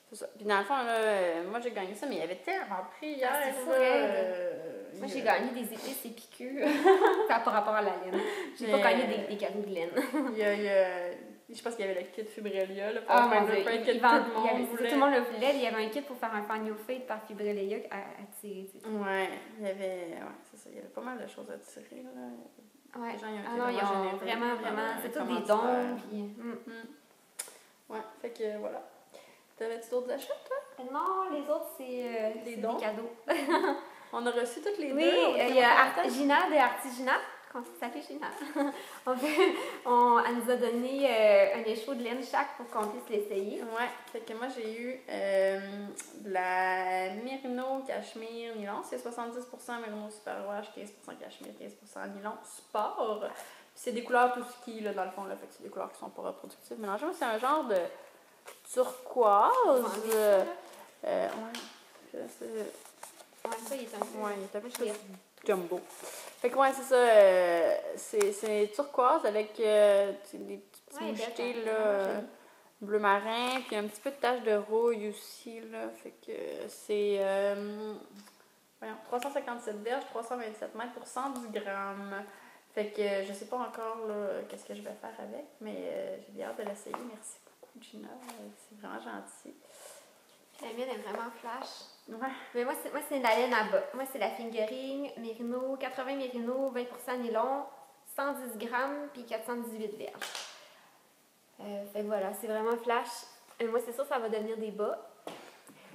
C'est ça. Puis dans le fond, là, moi j'ai gagné ça, mais il y avait tellement pris hier. Ah, c'est là, vrai. Moi, j'ai gagné des épices et piqûres. Ça n'a pas rapport à la laine. J'ai pas gagné des cadeaux de laine. Je pense qu'il y avait le kit Fibrelia. Là, pour Ah, faire mon Dieu, le print que tout le monde le voulait. Il y avait un kit pour faire un fanio fade par Fibrelia à tirer. Ouais, il y avait. Ouais, c'est ça. Il y avait pas mal de choses à tirer. Là. Ouais. Les gens, ils ont Ah été non, ils vraiment ont généreux. vraiment. C'est tous des commanditaires. dons. Puis, Ouais, fait que voilà. T'avais-tu d'autres achats, toi? Non, les autres, c'est Des des dons? cadeaux. On a reçu toutes les deux. Oui, on était il y a contentes. Gina de Artiginat. Comment ça s'appelle Gina? Elle nous a donné un écheveau de laine chaque pour qu'on puisse l'essayer. Ouais, fait que moi j'ai eu de la Merino Cachemire Nylon, c'est 70% Merino Superwash, 15% Cachemire, 15% Nylon Sport. Puis c'est des couleurs tout ski là, dans le fond, là, fait que c'est des couleurs qui sont pas reproductives. Mélangées, mais c'est un genre de turquoise. Ouais, c'est. Ouais, ça, il est un peu. Ouais, il est un peu clear. jumbo. Fait que ouais, c'est ça. C'est turquoise avec des petits Ouais, mouchetés belle, là. vraiment jolie. bleu marin, puis un petit peu de tache de rouille aussi, là. Fait que c'est 357 verges, 327 mètres pour 110 grammes. Fait que je sais pas encore là, qu'est-ce que je vais faire avec, mais j'ai bien hâte de l'essayer. Merci beaucoup, Gina. C'est vraiment gentil. La mienne est vraiment flash. Ouais. Mais moi, c'est la laine à bas. Moi, c'est la Fingering Merino, 80 Merino, 20% nylon, 110 grammes, puis 418 verges. Fait que voilà, c'est vraiment flash. Moi, c'est sûr ça va devenir des bas.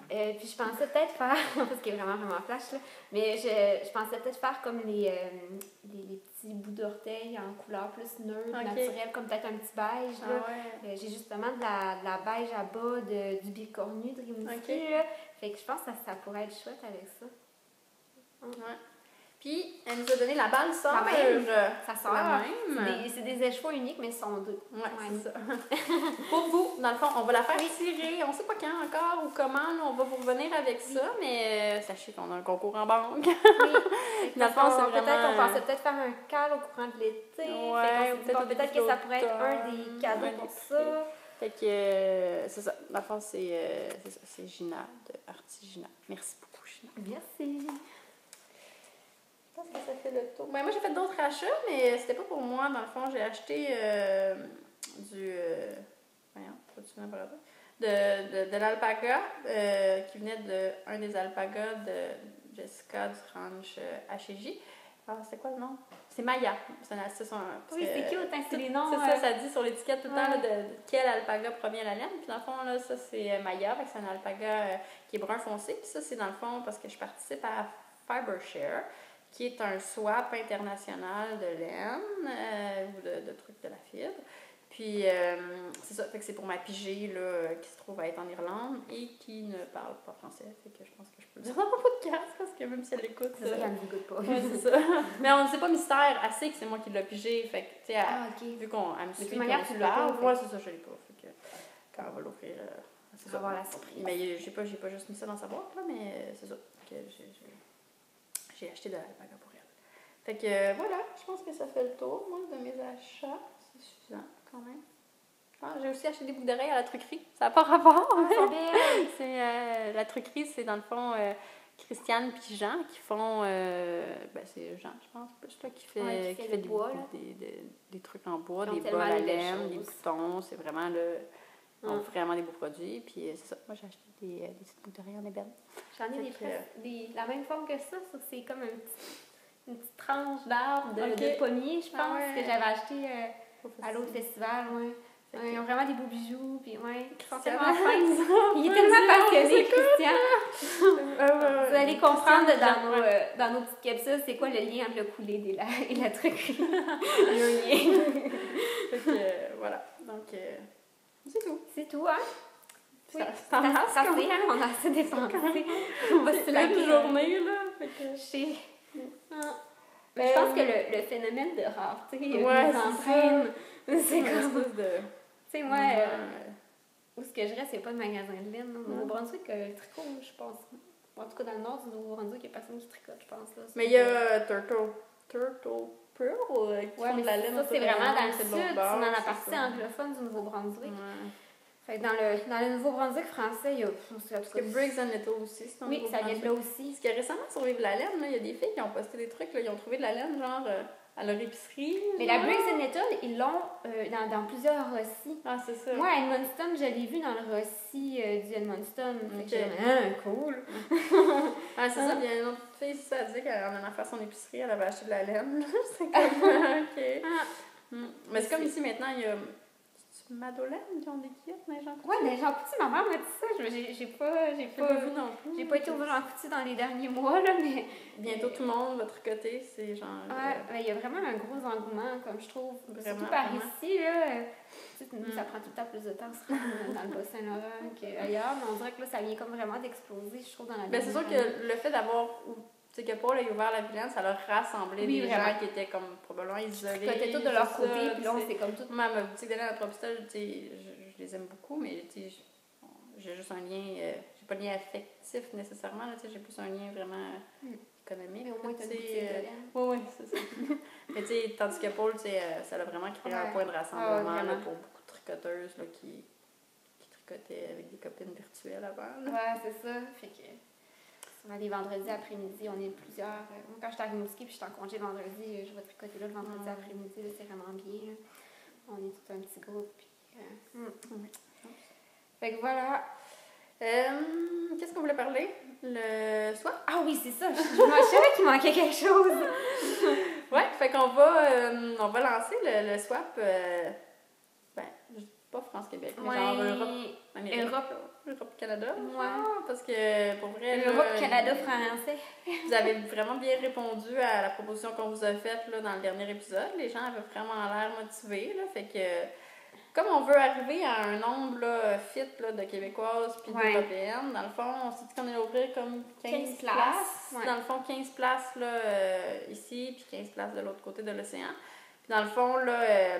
Puis je pensais peut-être faire, parce qu'il est vraiment, vraiment flash, là, mais je pensais peut-être faire comme les petits bouts d'orteil en couleur plus neutre, naturelle, comme peut-être un petit beige. Là. Ouais. J'ai justement de la beige à bas du bicornu de Rimouski. Là. Fait que je pense que ça pourrait être chouette avec ça. Ouais. Puis, elle nous a donné la balle sœur. Ça sort. C'est des écheveaux uniques, mais ils sont deux. Ouais, c'est ça. Pour vous, dans le fond, on va la faire tirer. On sait pas quand encore ou comment. Là, on va vous revenir avec ça, mais sachez qu'on a un concours en banque. Oui. Dans le fond, c'est vraiment... On pensait peut-être faire un cal au courant de l'été. Ouais, peut-être que ça pourrait être un des cadeaux pour ça. Fait que c'est ça. Dans le fond, c'est ça. C'est Gina de Artigina. Merci beaucoup, Gina. Merci. Je pense que ça fait le tour. Ben, moi, j'ai fait d'autres achats, mais c'était pas pour moi. Dans le fond, j'ai acheté de l'alpaga qui venait de un des alpagas de Jessica du ranch HJ. Alors, c'était quoi le nom? C'est Maya. C'est cute, hein, c'est les noms. C'est ça, ça dit sur l'étiquette tout le temps là, de quel alpaga provient la laine. Puis dans le fond, là, ça, c'est Maya. C'est un alpaga qui est brun foncé. Puis ça, c'est dans le fond parce que je participe à FiberShare, qui est un swap international de laine ou de trucs de la fibre. Puis, c'est ça, fait que c'est pour ma pigée là, qui se trouve à être en Irlande et qui ne parle pas français. Fait que je pense que je peux le dire dans mon podcast parce que même si elle l'écoute. C'est ça qu'elle ne l'écoute pas. Ouais, c'est ça. Mais on ne sait pas mystère assez que c'est moi qui l'ai pigé. Fait que, tu sais, vu qu'on me suit, manière, tu l'as pas. Ouais, c'est ça, je l'ai pas. Fait que quand on va l'offrir, c'est ça. Avoir la surprise. Mais j'ai pas juste mis ça dans sa boîte, là, mais c'est ça. Que j'ai acheté de l'alpaga pour elle. Fait que voilà, je pense que ça fait le tour, moi, de mes achats. C'est suffisant, quand même. Ah, j'ai aussi acheté des boucles d'oreilles à la truquerie. Ça n'a pas rapport. C'est la truquerie, c'est dans le fond Christiane puis Jean qui font... c'est Jean, je pense, plus, là, qui fait des trucs en bois, des bols à laine, des boutons. C'est vraiment vraiment des beaux produits. Puis c'est ça, moi j'ai acheté des petites boucles d'oreilles en ébène. J'en ai la même forme que ça, c'est comme une petite tranche d'arbre de pommier, je pense, que j'avais acheté à l'autre festival. Ils ont vraiment des beaux bijoux, puis ils sont tellement fins. Il est tellement passionné, Christian. Vous allez comprendre dans nos petites capsules, c'est quoi le lien entre le coulé et la truquerie. Il y a un lien. Fait que voilà, donc c'est tout. C'est tout, hein? Oui, ça fait, hein? On a assez dépensé. On va se laquer. Une journée, là. Fait que... je pense que le phénomène de rareté nous entraîne. C'est comme... Tu sais, moi, où ce que je reste, il n'y a pas de magasin de laine. Au Nouveau-Brunswick, tricot, je pense. En tout cas, dans le nord du Nouveau-Brunswick, il n'y a personne qui tricote, je pense. Là, mais il y a Turtle Pearl qui font de la laine. Ça, c'est vraiment dans le sud, c'est dans la partie anglophone du Nouveau-Brunswick. Fait que dans le Nouveau-Brunswick français, il y a... Parce que Briggs & Little aussi, c'est un oui, ça vient de là aussi. Parce que récemment, sur Vive la laine, il y a des filles qui ont posté des trucs, là, ils ont trouvé de la laine, genre... à leur épicerie. Mais la Briggs & Little, ils l'ont dans plusieurs Rossi. Ah, c'est ça. Moi, à Edmundston, je l'ai vu dans le Rossi du Edmundston. Cool. Ah, c'est ça. Il y a une autre fille, ça, elle disait qu'en allant faire son épicerie, elle avait acheté de la laine. C'est comme, OK. Mais c'est comme ici, maintenant, il y a... Madeleine qui ont des kits, des gens coutus. Ouais, des gens coutus, ma mère m'a dit ça. J'ai pas vu non plus. J'ai pas été au Jean Coutu dans les derniers mois, là, mais... Bientôt, tout le monde va tricoter, c'est genre... Ouais, il y a vraiment un gros engouement, comme je trouve. Vraiment, surtout par ici, là. Ça prend tout le temps plus de temps à se rendre dans le Bas-Saint-Laurent qu'ailleurs, mais on dirait que là, ça vient comme vraiment d'exploser, je trouve, dans la ville. C'est sûr que le fait d'avoir... Tu sais que Paul a ouvert la Vilaine, ça leur rassemblait des gens qui étaient comme probablement isolés. Ils étaient tous de leur côté, puis là, c'est comme tout. Moi, ma boutique de laine à Trois-Pistoles, tu sais, je les aime beaucoup, mais tu sais, j'ai juste un lien, j'ai pas de lien affectif nécessairement, tu sais, j'ai plus un lien vraiment économique. Mais au moins, tu as une boutique de laine. Oui, c'est ça. Mais tu sais, tandis que Paul, tu sais, ça a vraiment créé un point de rassemblement là, pour beaucoup de tricoteuses là, qui tricotais avec des copines virtuelles avant. Là. Ouais, c'est ça. Fait que souvent les vendredis après-midi, on est plusieurs. Moi, quand je suis à Rimouski puis je suis en congé vendredi, je vais tricoter là le vendredi après-midi. Là, c'est vraiment bien. Là. On est tout un petit groupe. Puis, Fait que voilà. Qu'est-ce qu'on voulait parler? Le swap? Ah oui, c'est ça. Je savais qu'il manquait quelque chose. Ouais, fait qu'on va lancer le swap. Pas France-Québec, mais genre Europe-Canada. Ouais. Parce que pour vrai. Europe-Canada-Français. Vous avez vraiment bien répondu à la proposition qu'on vous a faite là, dans le dernier épisode. Les gens avaient vraiment l'air motivés. Là, fait que. Comme on veut arriver à un nombre là, fit là, de Québécoises puis d'Européennes, dans le fond, on s'est dit qu'on allait ouvrir comme 15 places. Ouais. Dans le fond, 15 places là, ici, puis 15 places de l'autre côté de l'océan. Puis dans le fond, là,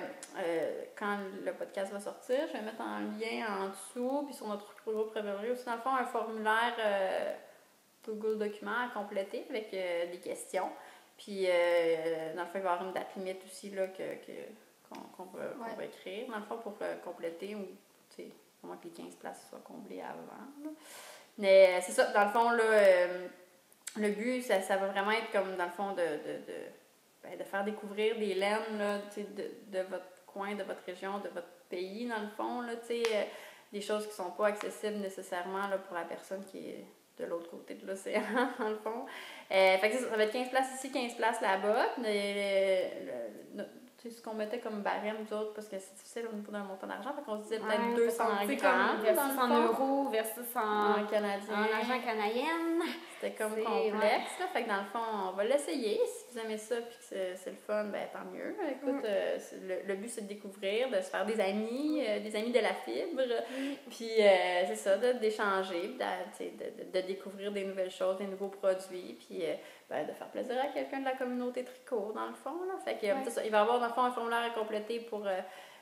quand le podcast va sortir, je vais mettre un lien en dessous, puis sur notre groupe Revelry aussi, dans le fond, un formulaire Google Documents à compléter avec des questions. Puis dans le fond, il va y avoir une date limite aussi là, qu'on va écrire, dans le fond, pour compléter, ou, tu sais, au moins que les 15 places soient comblées avant. Là. Mais c'est ça, dans le fond, là, le but, ça va vraiment être comme, dans le fond, de faire découvrir des laines, là, tu sais, de votre coin, de votre région, de votre pays, dans le fond, là, tu sais, des choses qui sont pas accessibles nécessairement, là, pour la personne qui est de l'autre côté de l'océan, dans le fond. Fait que ça va être 15 places ici, 15 places là-bas. C'est ce qu'on mettait comme barème, nous autres, parce que c'est difficile au niveau d'un montant d'argent. Fait qu'on se disait peut-être 200 grammes. Versus en euros, versus en canadien. En argent canadien. C'était comme complexe. Là. Fait que dans le fond, on va l'essayer. Si vous aimez ça et que c'est le fun, ben tant mieux. Écoute, le but, c'est de découvrir, de se faire des amis de la fibre. Puis c'est ça, d'échanger, de découvrir des nouvelles choses, des nouveaux produits. Puis de faire plaisir à quelqu'un de la communauté tricot, dans le fond. Là. Fait que, c'est ça, il va y avoir, dans le fond, un formulaire à compléter pour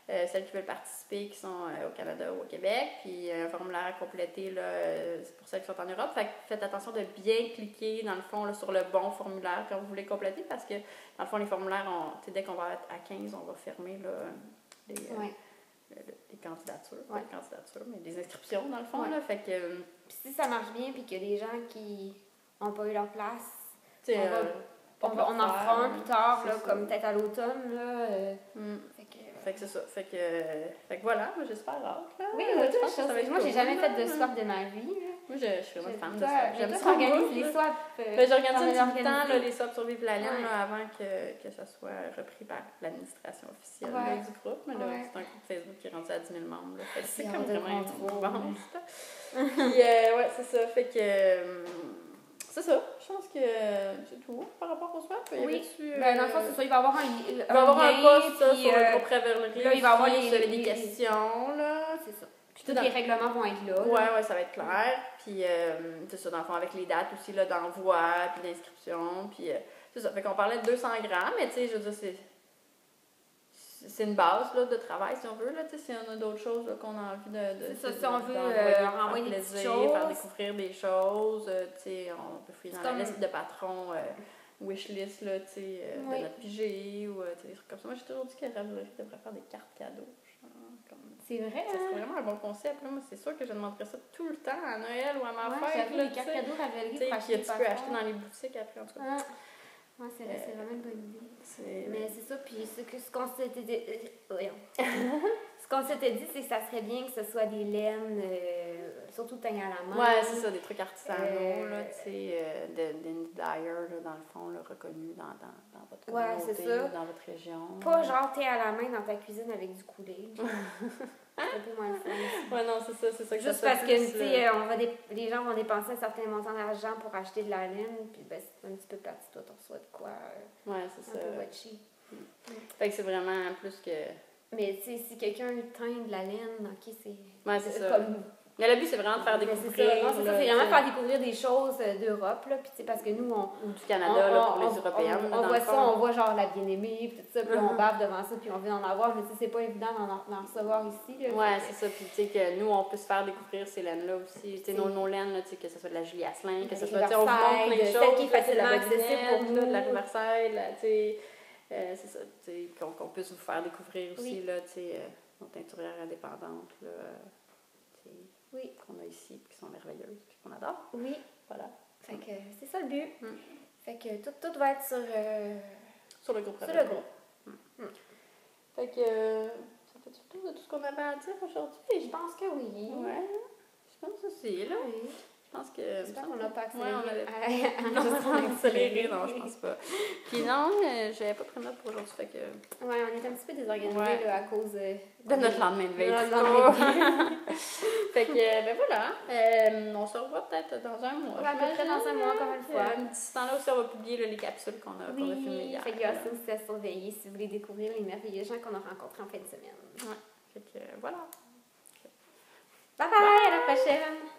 celles qui veulent participer, qui sont au Canada ou au Québec. Puis un formulaire à compléter là, pour celles qui sont en Europe. Fait que faites attention de bien cliquer, dans le fond, là, sur le bon formulaire quand vous voulez compléter, parce que, dans le fond, les formulaires, dès qu'on va être à 15, on va fermer là, les candidatures. Pas les candidatures, mais les inscriptions, dans le fond. Là, fait que, puis si ça marche bien, puis qu'il y a des gens qui n'ont pas eu leur place, on en fera un plus tard, là, comme peut-être à l'automne. Là, Fait que c'est ça. Fait que voilà, moi j'espère hâte. Là. Oui, moi j'ai jamais fait de swap de ma vie. Là. Moi je suis vraiment fan de swap. J'aime ça organiser les swaps. J'organise un petit temps les swaps sur Vive la Laine là, avant que ça soit repris par l'administration officielle là, du groupe. Mais là, c'est un groupe Facebook qui est rendu à 10 000 membres. Là. Fait que c'est comme vraiment une Puis c'est ça. Fait que c'est ça. Je pense que c'est tout par rapport au swap. Oui. Dans le fond, c'est ça. Il va y avoir il va y avoir un post sur le groupe Revelry. Là, il va y avoir des questions. Là. C'est ça. Puis tous les règlements vont être là. Ouais, ça va être clair. Puis c'est ça, dans le fond, avec les dates aussi là, d'envoi, puis d'inscription. Puis c'est ça. Fait qu'on parlait de 200 grammes, mais tu sais, je veux dire, c'est une base là, de travail, si on veut. Là, si on a d'autres choses là, qu'on a envie de c'est ça, si on veut renvoyer des choses, faire découvrir des choses, on peut fouiller dans la liste de patrons, wishlist là, de notre pigé ou des trucs comme ça. Moi, j'ai toujours dit que Ravelry devrait faire des cartes cadeaux. C'est vrai, c'est vraiment un bon concept. Là. Moi, c'est sûr que je demanderais ça tout le temps à Noël ou à ma fête. Là, les cartes cadeaux Ravelry pour acheter que tu peux acheter dans les boutiques après, en tout cas. Ouais, c'est vraiment une bonne idée. Mais c'est ça, puis ce qu'on s'était dit, ce qu'on s'était dit, c'est que ça serait bien que ce soit des laines, surtout teint à la main. Ouais, c'est ça, des trucs artisanaux, là, tu sais, des dyer, là, dans le fond, là, reconnus dans votre communauté, dans votre région. Pas genre thé à la main dans ta cuisine avec du coulé. C'est un peu moins le fun. Ouais, non, c'est ça que juste parce que, tu sais, les gens vont dépenser un certain montant d'argent pour acheter de la laine, puis ben, c'est un petit peu plate si toi, t'en reçois de quoi. Ouais, c'est ça. Un peu watchy. Fait que c'est vraiment plus que. Mais, tu sais, si quelqu'un teint de la laine, ok, c'est. Ouais, c'est ça. Comme. Mais le but, c'est vraiment de faire découvrir. C'est vraiment faire découvrir des choses d'Europe, là. Puis, parce que nous, ou du Canada, là, pour les Européennes. On voit ça, on voit genre la bien-aimée, puis tout ça, puis on bave devant ça, puis on veut en avoir, mais tu sais, c'est pas évident d'en recevoir ici, là. Ouais, c'est ça. Puis, tu sais, que nous, on peut se faire découvrir ces laines-là aussi. Tu sais, nos laines, là, tu sais, que ce soit de la Julie Asselin, que ce soit, tu sais, on vous montre plein de choses. Celle qui est facilement accessible pour nous. De la Riverside, là, tu sais. C'est ça, tu sais, qu'on puisse vous faire découvrir aussi, là, tu sais, nos teinturières indépendantes, là. Oui. qu'on a ici, puis qui sont merveilleuses, puis qu'on adore. Oui. Voilà. Fait que c'est ça le but. Mm. Fait que tout va être sur Sur le groupe. le groupe. Fait que ça fait le tour de tout ce qu'on avait à dire aujourd'hui. Je pense que oui. Ouais. Je pense aussi, là. Oui. Je pense que... J'espère qu'on n'a pas accéléré. Ouais, on avait Non, pas accéléré, non, je pense pas. Puis non, j'avais pas pris de notes pour aujourd'hui, fait que... Ouais, on est un petit peu désorganisés Ouais. là, à cause De notre lendemain de veille. notre lendemain de veille. Fait que, ben voilà. On se revoit peut-être dans un mois. Ouais, à peu près dans un mois, encore une fois. D'ici ce temps-là aussi, on va publier là, les capsules qu'on a filmées Oui, hier. fait qu'il y a ça aussi à surveiller si vous voulez découvrir les merveilleux gens qu'on a rencontrés en fin de semaine. Ouais. Fait que, voilà. Bye bye, à la prochaine!